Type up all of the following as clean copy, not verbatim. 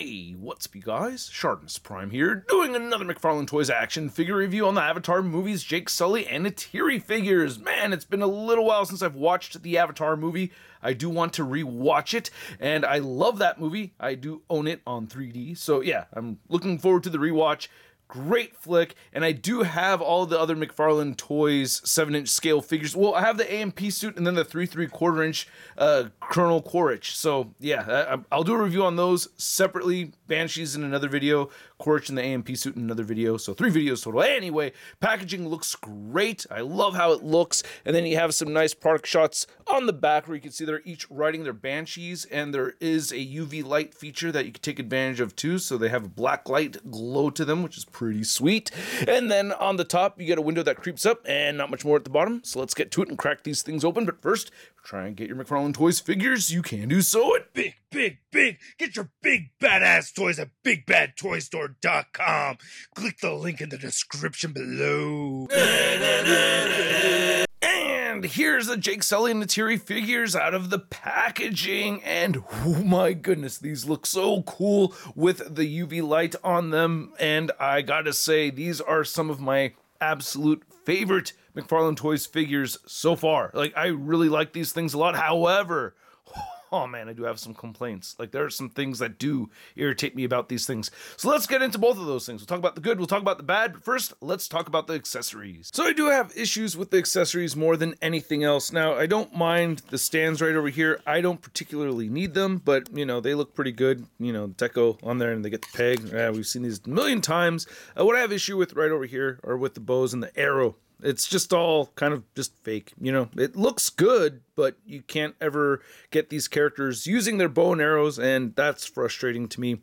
Hey, what's up you guys? ShartimusPrime here, doing another McFarlane Toys action figure review on the Avatar movies, Jake Sully and Neytiri figures. Man, it's been a little while since I've watched the Avatar movie. I do want to re-watch it, and I love that movie. I do own it on 3D, so yeah, I'm looking forward to the rewatch. Great flick, and I do have all the other McFarlane Toys 7-inch scale figures. Well, I have the AMP suit and then the 3 3/4 inch Colonel Quaritch. So yeah, I'll do a review on those separately. Banshees in another video, Quaritch and the AMP suit in another video. So 3 videos total. Anyway, packaging looks great. I love how it looks. And then you have some nice product shots on the back where you can see they're each riding their Banshees, and there is a UV light feature that you can take advantage of too. So they have a black light glow to them, which is pretty sweet. And then on the top, you get a window that creeps up and not much more at the bottom. So let's get to it and crack these things open. But first, try and get your McFarlane Toys figures. You can do so at Big. Get your big badass toys at BigBadToyStore.com. Click the link in the description below. And here's the Jake Sully and Neytiri figures out of the packaging. And oh my goodness, these look so cool with the UV light on them. And I gotta say, these are some of my absolute favorite McFarlane Toys figures so far. Like, I really like these things a lot. However, oh man, I do have some complaints. Like, there are some things that do irritate me about these things. So let's get into both of those things. We'll talk about the good, we'll talk about the bad, but first, let's talk about the accessories. So I do have issues with the accessories more than anything else. Now, I don't mind the stands right over here. I don't particularly need them, but, you know, they look pretty good. You know, deco on there, and they get the peg. We've seen these a million times. What I have issue with right over here are with the bows and the arrow. It's just all kind of just fake, you know. It looks good, but you can't ever get these characters using their bow and arrows, and that's frustrating to me.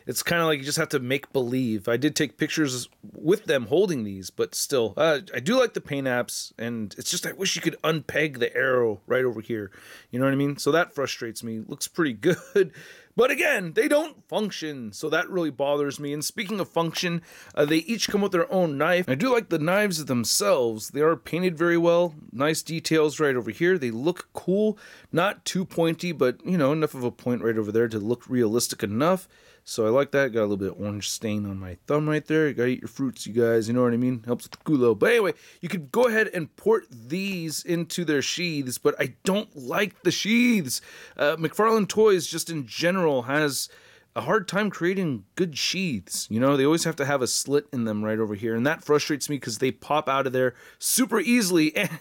It's kind of like you just have to make believe. I did take pictures with them holding these, but still, I do like the paint apps, and it's just I wish you could unpeg the arrow right over here. You know what I mean? So that frustrates me. Looks pretty good. But again, they don't function, so that really bothers me. And speaking of function, they each come with their own knife. I do like the knives themselves. They are painted very well. Nice details right over here. They look cool. Not too pointy, but, you know, enough of a point right over there to look realistic enough. So I like that. Got a little bit of orange stain on my thumb right there. You gotta eat your fruits, you guys. You know what I mean? Helps with the gulo. But anyway, you could go ahead and port these into their sheaths, but I don't like the sheaths. McFarlane Toys, just in general, has a hard time creating good sheaths. You know, they always have to have a slit in them right over here, and that frustrates me because they pop out of there super easily, and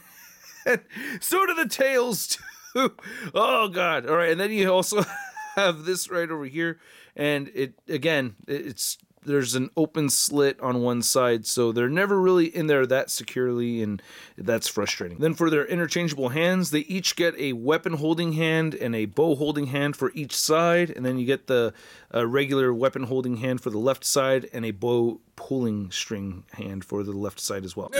so do the tails too. Oh God! All right, and then you also have this right over here, and there's an open slit on one side, so they're never really in there that securely, and that's frustrating. Then for their interchangeable hands, they each get a weapon holding hand and a bow holding hand for each side, and then you get the regular weapon holding hand for the left side and a bow pulling string hand for the left side as well.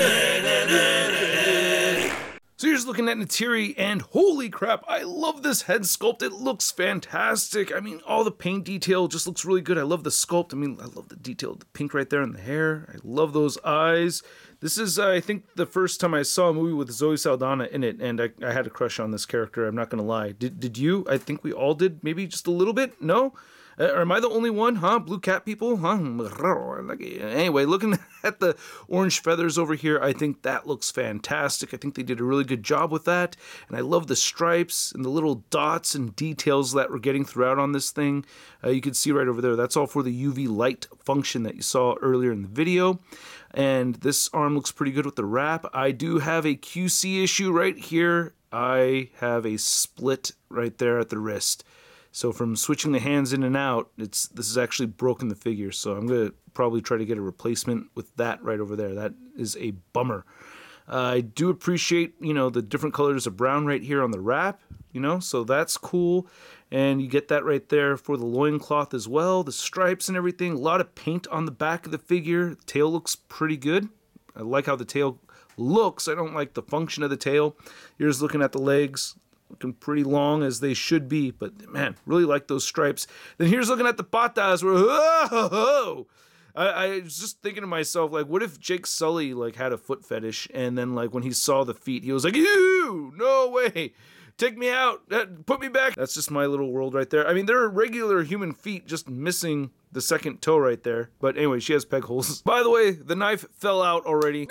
So you're just looking at Neytiri, and holy crap, I love this head sculpt. It looks fantastic. I mean, all the paint detail just looks really good. I love the sculpt. I mean, I love the detail, the pink right there in the hair. I love those eyes. This is, I think, the first time I saw a movie with Zoe Saldana in it, and I had a crush on this character. I'm not going to lie. Did you? I think we all did. Maybe just a little bit? No? Or am I the only one, huh? Blue cat people, huh? Anyway, looking at the orange feathers over here, I think that looks fantastic. I think they did a really good job with that. And I love the stripes and the little dots and details that we're getting throughout on this thing. You can see right over there, that's all for the UV light function that you saw earlier in the video. And this arm looks pretty good with the wrap. I do have a QC issue right here. I have a split right there at the wrist. So from switching the hands in and out, this is actually broken the figure. So I'm going to probably try to get a replacement with that right over there. That is a bummer. I do appreciate, you know, the different colors of brown right here on the wrap, you know, so that's cool. And you get that right there for the loincloth as well, the stripes and everything. A lot of paint on the back of the figure. The tail looks pretty good. I like how the tail looks. I don't like the function of the tail. You're just looking at the legs. Looking pretty long as they should be, but man, really like those stripes. Then here's looking at the patas. Whoa! I was just thinking to myself, like, what if Jake Sully like had a foot fetish, and then like when he saw the feet, he was like, ew, no way. take me out, put me back. That's just my little world right there. I mean, there are regular human feet just missing the second toe right there. But anyway, she has peg holes. By the way, the knife fell out already.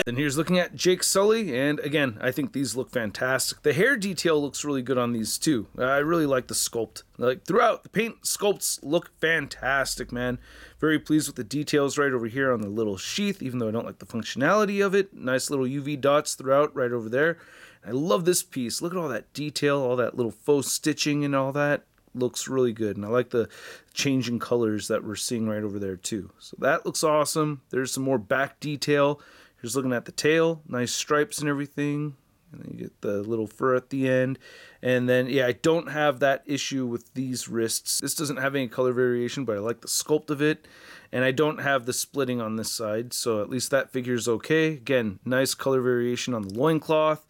Then here's looking at Jake Sully, and again, I think these look fantastic. The hair detail looks really good on these too. I really like the sculpt. Like throughout, the paint sculpts look fantastic, man. Very pleased with the details right over here on the little sheath, even though I don't like the functionality of it. Nice little UV dots throughout right over there. I love this piece. Look at all that detail, all that little faux stitching and all that. Looks really good, and I like the changing colors that we're seeing right over there too. So that looks awesome. There's some more back detail. Here's looking at the tail, nice stripes and everything, and then you get the little fur at the end. And then yeah, I don't have that issue with these wrists. This doesn't have any color variation, but I like the sculpt of it, and I don't have the splitting on this side, so at least that figure's okay. Again, nice color variation on the loincloth.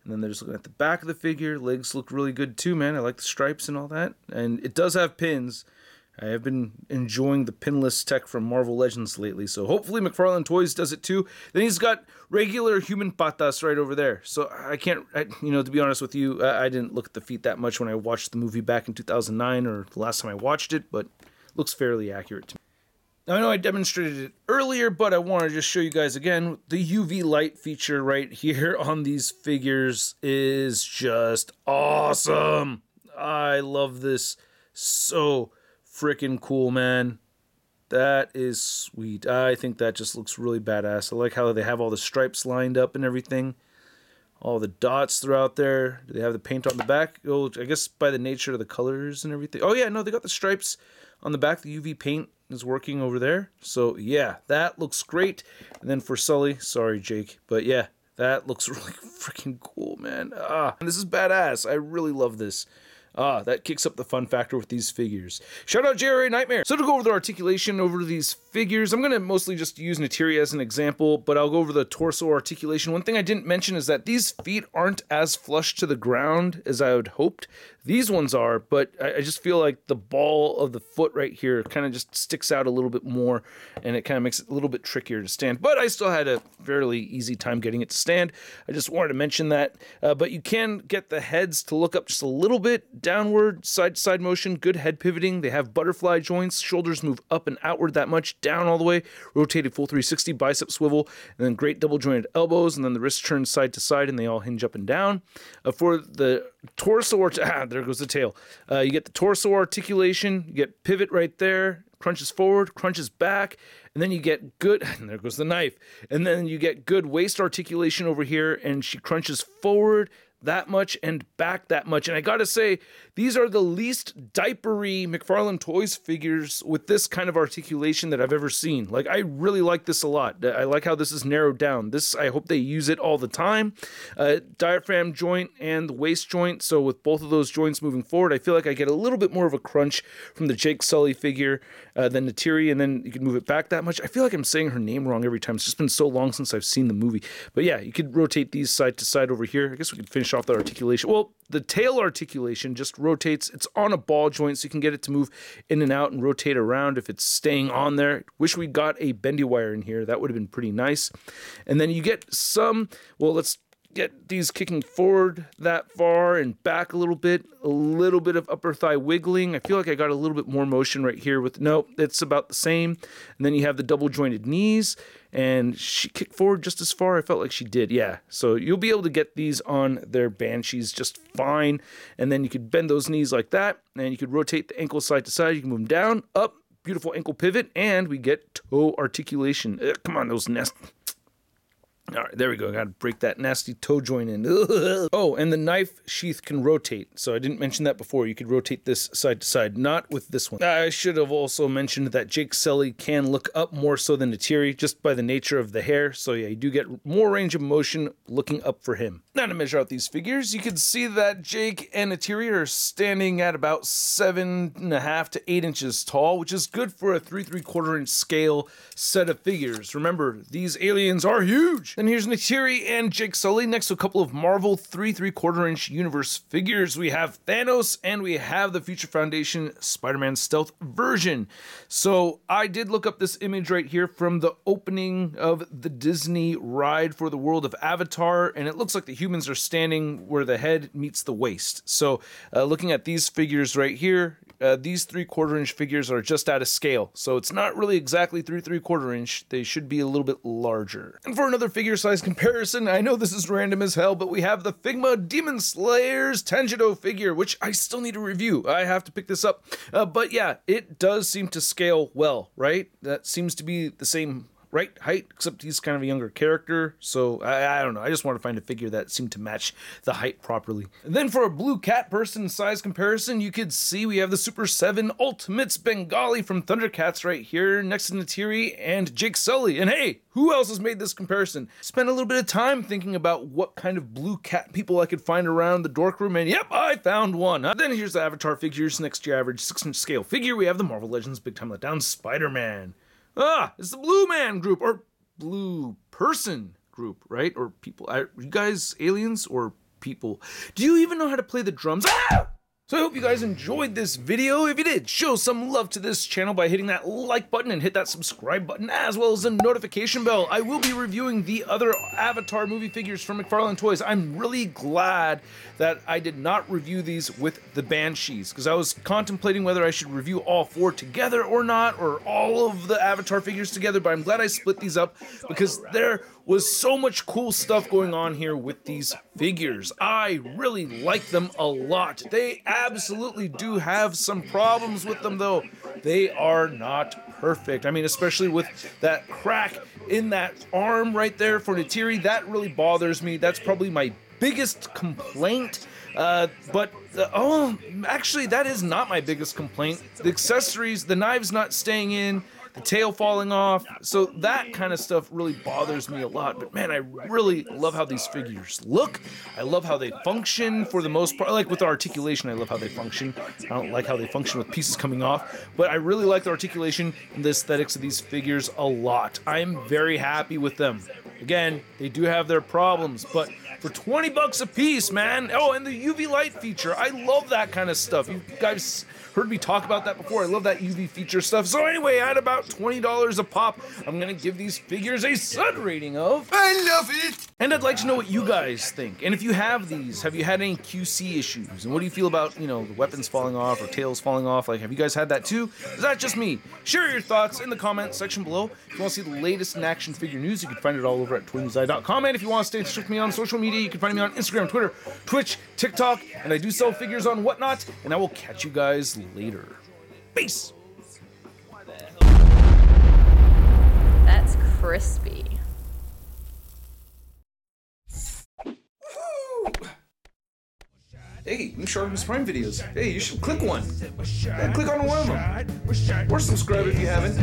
And then they're just looking at the back of the figure. Legs look really good too, man. I like the stripes and all that. And it does have pins. I have been enjoying the pinless tech from Marvel Legends lately. So hopefully McFarlane Toys does it too. Then he's got regular human patas right over there. So to be honest with you, I didn't look at the feet that much when I watched the movie back in 2009 or the last time I watched it. But it looks fairly accurate to me. Now, I know I demonstrated it earlier, but I want to just show you guys again. The UV light feature right here on these figures is just awesome. I love this. So freaking cool, man. That is sweet. I think that just looks really badass. I like how they have all the stripes lined up and everything. All the dots throughout there. Do they have the paint on the back? Oh, I guess by the nature of the colors and everything. Oh, yeah, no, they got the stripes on the back. The UV paint is working over there. So, yeah, that looks great. And then for Sully, sorry, Jake, but yeah, that looks really freaking cool, man. And this is badass. I really love this. That kicks up the fun factor with these figures. Shout out JRA Nightmare. So to go over the articulation over these figures, I'm going to mostly just use Neytiri as an example, but I'll go over the torso articulation. One thing I didn't mention is that these feet aren't as flush to the ground as I would hoped. These ones are, but I just feel like the ball of the foot right here kind of just sticks out a little bit more, and it kind of makes it a little bit trickier to stand. But I still had a fairly easy time getting it to stand. I just wanted to mention that. But you can get the heads to look up just a little bit, downward, side-to-side motion, good head pivoting. They have butterfly joints. Shoulders move up and outward that much, down all the way. Rotated full 360, bicep swivel, and then great double-jointed elbows, and then the wrists turn side to side, and they all hinge up and down. For the torso, there goes the tail. You get the torso articulation, you get pivot right there, crunches forward, crunches back, and then you get good, and there goes the knife, and then you get good waist articulation over here, and she crunches forward that much and back that much. And I gotta say, these are the least diapery McFarlane Toys figures with this kind of articulation that I've ever seen. Like, I really like this a lot. I like how this is narrowed down. This, I hope they use it all the time. Diaphragm joint and the waist joint. So with both of those joints moving forward, I feel like I get a little bit more of a crunch from the Jake Sully figure than Neytiri, and then you can move it back that much. I feel like I'm saying her name wrong every time. It's just been so long since I've seen the movie. But yeah, you could rotate these side to side over here. I guess we could finish off the articulation. Well, the tail articulation just rotates. It's on a ball joint, so you can get it to move in and out and rotate around if it's staying on there. Wish we got a bendy wire in here. That would have been pretty nice. And then you get some, well, let's get these kicking forward that far and back a little bit of upper thigh wiggling. I feel like I got a little bit more motion right here with, no, it's about the same. And then you have the double jointed knees, and she kicked forward just as far. I felt like she did, yeah. So you'll be able to get these on their Banshees just fine. And then you could bend those knees like that, and you could rotate the ankles side to side. You can move them down, up, beautiful ankle pivot, and we get toe articulation. Come on, those nests. All right, there we go. I got to break that nasty toe joint in. Ugh. Oh, and the knife sheath can rotate. So I didn't mention that before. You could rotate this side to side, not with this one. I should have also mentioned that Jake Sully can look up more so than Neytiri, just by the nature of the hair. So yeah, you do get more range of motion looking up for him. Now to measure out these figures, you can see that Jake and Neytiri are standing at about 7.5 to 8 inches tall, which is good for a 3¾ inch scale set of figures. Remember, these aliens are huge. Then here's Neytiri and Jake Sully next to a couple of Marvel 3¾ inch universe figures. We have Thanos and we have the Future Foundation Spider-Man Stealth version. So I did look up this image right here from the opening of the Disney ride for the world of Avatar, and it looks like the humans are standing where the head meets the waist. So looking at these figures right here, these 3/4 inch figures are just out of scale. So it's not really exactly 3/4 inch. They should be a little bit larger. And for another figure size comparison, I know this is random as hell, but we have the Figma Demon Slayer's Tenjido figure, which I still need to review. I have to pick this up. But yeah, it does seem to scale well, right? That seems to be the same right height, except he's kind of a younger character, so I don't know. I just want to find a figure that seemed to match the height properly. And then for a blue cat person size comparison, you could see we have the Super 7 Ultimates Bengali from Thundercats right here next to Neytiri and Jake Sully. And hey, who else has made this comparison? Spent a little bit of time thinking about what kind of blue cat people I could find around the dork room, and yep, I found one. Then here's the Avatar figures. Next to your average 6-inch scale figure, we have the Marvel Legends Big Time Letdown Spider-Man. It's the Blue Man group, or Blue Person group, right? Or people. Are you guys aliens or people? Do you even know how to play the drums? So I hope you guys enjoyed this video. If you did, show some love to this channel by hitting that like button and hit that subscribe button, as well as the notification bell. I will be reviewing the other Avatar movie figures from McFarlane Toys. I'm really glad that I did not review these with the Banshees, because I was contemplating whether I should review all 4 together or not, or all of the Avatar figures together, but I'm glad I split these up, because there was so much cool stuff going on here with these figures. I really like them a lot. They absolutely do have some problems with them, though. They are not perfect. I mean, especially with that crack in that arm right there for Neytiri, that really bothers me. That's probably my biggest complaint. Actually, that is not my biggest complaint. The accessories, the knives not staying in, the tail falling off, so that kind of stuff really bothers me a lot. But man, I really love how these figures look. I love how they function for the most part. Like with the articulation, I love how they function. I don't like how they function with pieces coming off, but I really like the articulation and the aesthetics of these figures a lot. I'm very happy with them. Again, they do have their problems, but for 20 bucks a piece, man. Oh, and the UV light feature. I love that kind of stuff. You guys heard me talk about that before. I love that UV feature stuff. So anyway, at about $20 a pop, I'm gonna give these figures a Sun rating of I love it. And I'd like to know what you guys think. And if you have these, have you had any QC issues? And what do you feel about, the weapons falling off or tails falling off? Like, have you guys had that too? Is that just me? Share your thoughts in the comment section below. If you want to see the latest in action figure news, you can find it all over at toynewseye.com. And if you want to stay in touch with me on social media, you can find me on Instagram, Twitter, Twitch, TikTok, and I do sell figures on Whatnot. And I will catch you guys later. Peace! That's crispy. Hey, new ShartimusPrime videos. Hey, you should click one. Yeah, click on one of them. Or subscribe if you haven't.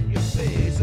Your face,